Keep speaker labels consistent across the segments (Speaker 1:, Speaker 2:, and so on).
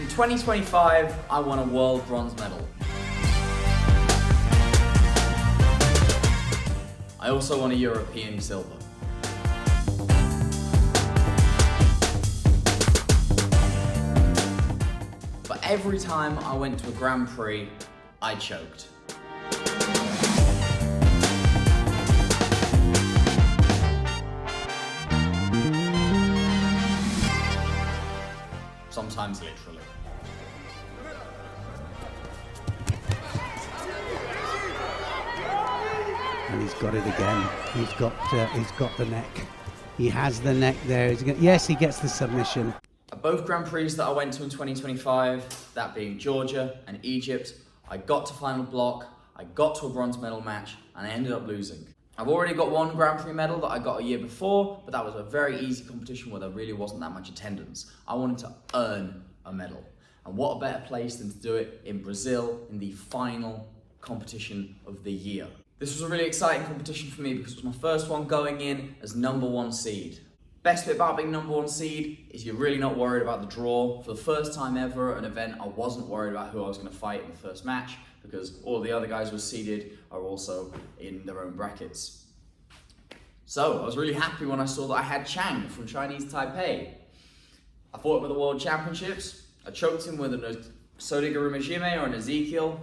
Speaker 1: In 2025, I won a world bronze medal. I also won a European silver. But every time I went to a Grand Prix, I choked. Sometimes literally.
Speaker 2: And he's got it again. He's got the neck. He has the neck there. Yes, he gets the submission.
Speaker 1: At both Grand Prix that I went to in 2025, that being Georgia and Egypt, I got to final block, I got to a bronze medal match, and I ended up losing. I've already got one Grand Prix medal that I got a year before, but that was a very easy competition where there really wasn't that much attendance. I wanted to earn a medal. And what a better place than to do it in Brazil in the final competition of the year. This was a really exciting competition for me because it was my first one going in as #1 seed. Best bit about being #1 seed is you're really not worried about the draw. For the first time ever at an event, I wasn't worried about who I was going to fight in the first match because all the other guys who were seeded are also in their own brackets. So I was really happy when I saw that I had Chang from Chinese Taipei. I fought him at the World Championships. I choked him with a Sodigaru Majime or an Ezekiel.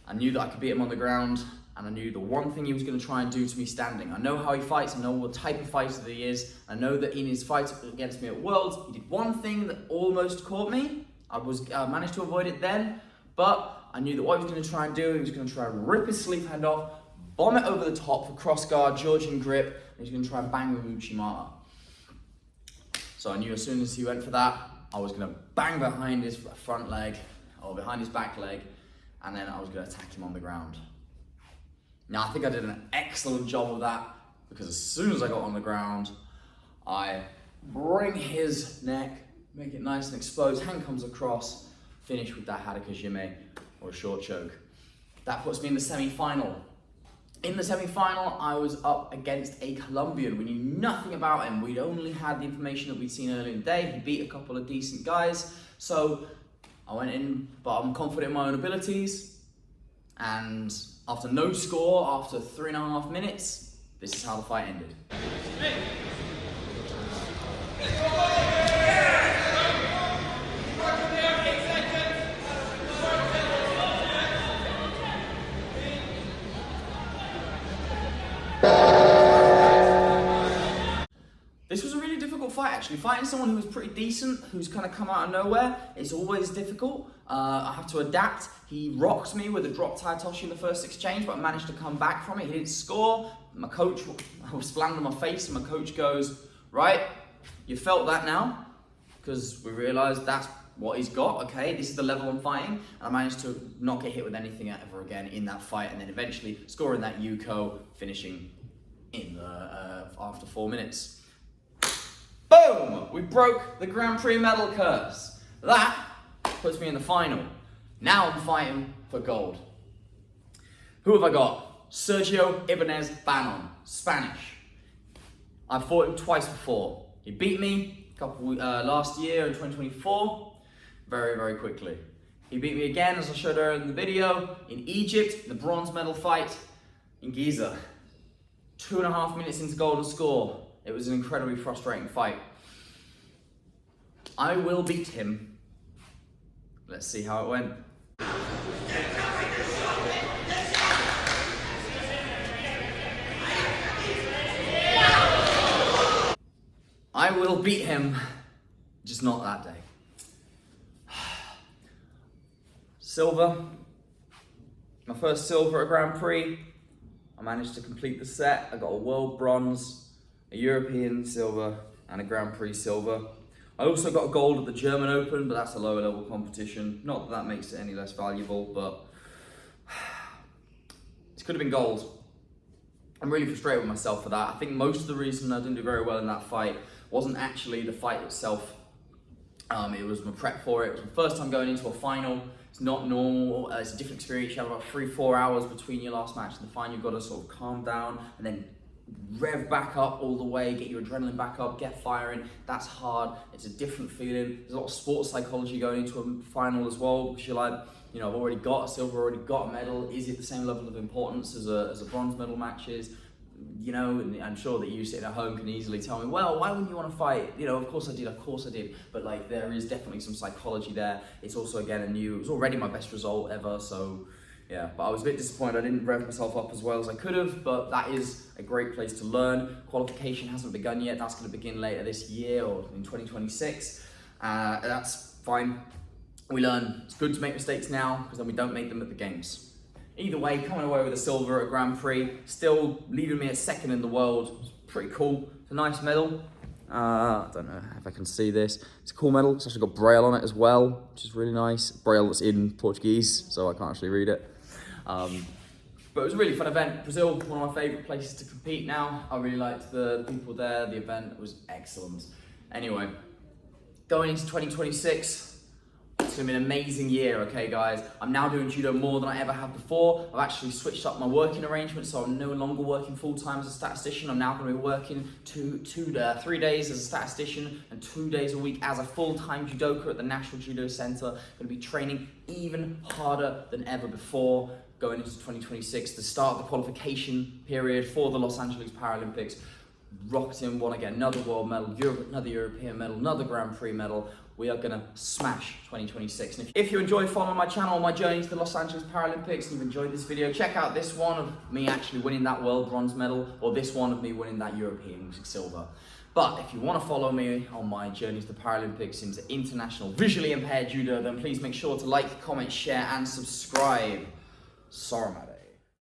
Speaker 1: I knew that I could beat him on the ground, and I knew the one thing he was going to try and do to me standing. I know how he fights, I know what type of fighter that he is. I know that in his fight against me at Worlds, he did one thing that almost caught me. I managed to avoid it then, but I knew that what he was going to try and do, he was going to try and rip his sleeve hand off, bomb it over the top for cross guard, Georgian grip, and he's going to try and bang with Uchimata. So I knew as soon as he went for that, I was going to bang behind his front leg, or behind his back leg, and then I was going to attack him on the ground. Now I think I did an excellent job of that, because as soon as I got on the ground, I bring his neck, make it nice and exposed, hand comes across, finish with that Hadakajime, or a short choke. That puts me in the semi-final. In the semi-final, I was up against a Colombian. We knew nothing about him. We'd only had the information that we'd seen earlier in the day. He beat a couple of decent guys. So I went in, but I'm confident in my own abilities. And after no score, after 3.5 minutes, this is how the fight ended. This was a really difficult fight actually. Fighting someone who was pretty decent, who's kind of come out of nowhere, is always difficult. I have to adapt. He rocked me with a drop Tai Toshi in the first exchange, but I managed to come back from it. He didn't score. My coach, I was flattened on my face, and my coach goes, right, you felt that now? Because we realized that's what he's got, okay, this is the level I'm fighting. And I managed to not get hit with anything ever again in that fight, and then eventually scoring that Yuko, finishing in after 4 minutes. Boom! We broke the Grand Prix medal curse. That puts me in the final. Now I'm fighting for gold. Who have I got? Sergio Ibanez Banon, Spanish. I fought him twice before. He beat me last year in 2024, very, very quickly. He beat me again, as I showed earlier in the video, in Egypt, in the bronze medal fight in Giza. 2.5 minutes into golden score. It was an incredibly frustrating fight. I will beat him. Let's see how it went. I will beat him, just not that day. Silver. My first silver at Grand Prix. I managed to complete the set. I got a world bronze, a European silver, and a Grand Prix silver. I also got a gold at the German Open, but that's a lower level competition. Not that that makes it any less valuable, but this could have been gold. I'm really frustrated with myself for that. I think most of the reason I didn't do very well in that fight wasn't actually the fight itself. It was my prep for it. It was my first time going into a final. It's not normal. It's a different experience. You have about 3-4 hours between your last match and the final. You've got to sort of calm down and then rev back up all the way, get your adrenaline back up, get firing. That's hard. It's a different feeling. There's a lot of sports psychology going into a final as well, because you're like, you know, I've already got a silver, already got a medal. Is it the same level of importance as a bronze medal match is? You know, and I'm sure that you sitting at home can easily tell me, well, why wouldn't you want to fight? You know, of course I did. But like, there is definitely some psychology there. It's also, again, it was already my best result ever, so yeah. But I was a bit disappointed I didn't rev myself up as well as I could have, but that is a great place to learn. Qualification hasn't begun yet. That's going to begin later this year or in 2026. That's fine. We learn. It's good to make mistakes now, because then we don't make them at the games. Either way, coming away with a silver at Grand Prix, still leaving me at second in the world. It's pretty cool. It's a nice medal. I don't know if I can see this. It's a cool medal. It's actually got Braille on it as well, which is really nice. Braille that's in Portuguese, so I can't actually read it. But it was a really fun event. Brazil, one of my favourite places to compete now. I really liked the people there. The event was excellent. Anyway, going into 2026, it's going to be an amazing year, okay guys? I'm now doing judo more than I ever have before. I've actually switched up my working arrangement, so I'm no longer working full-time as a statistician. I'm now going to be working 3 days as a statistician and 2 days a week as a full-time judoka at the National Judo Center. Going to be training even harder than ever before going into 2026, the start of the qualification period for the Los Angeles Paralympics. Rocketing, want to get another world medal, another European medal, another Grand Prix medal. We are going to smash 2026. And if you enjoy following my channel, my journey to the Los Angeles Paralympics, and you've enjoyed this video, check out this one of me actually winning that world bronze medal, or this one of me winning that European silver. But if you want to follow me on my journey to the Paralympics into international visually impaired judo, then please make sure to like, comment, share, and subscribe. Sorry,